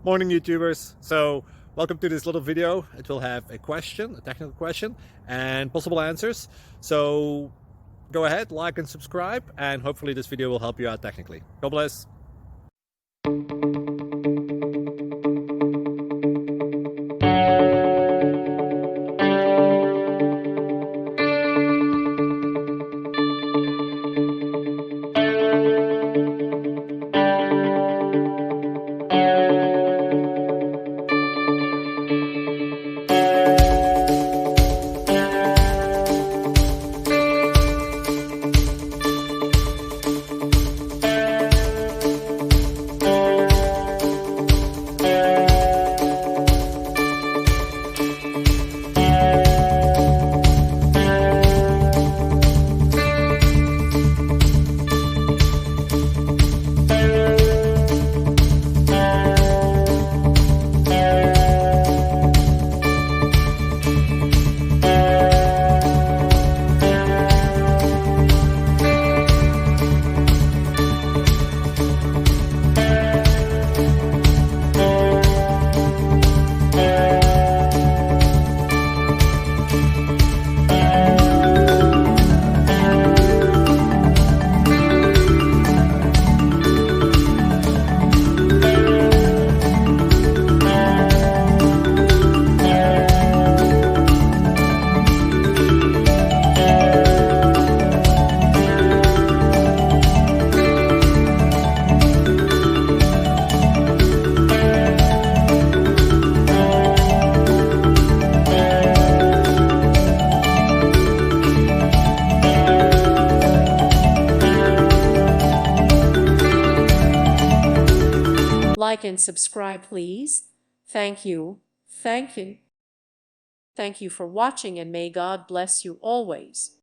Morning YouTubers. So welcome to this little video. It will have a question, a technical question, and possible answers. So go ahead, like and subscribe, and hopefully this video will help you out technically. God bless. Like and subscribe, please. Thank you. Thank you. Thank you for watching, and may God bless you always.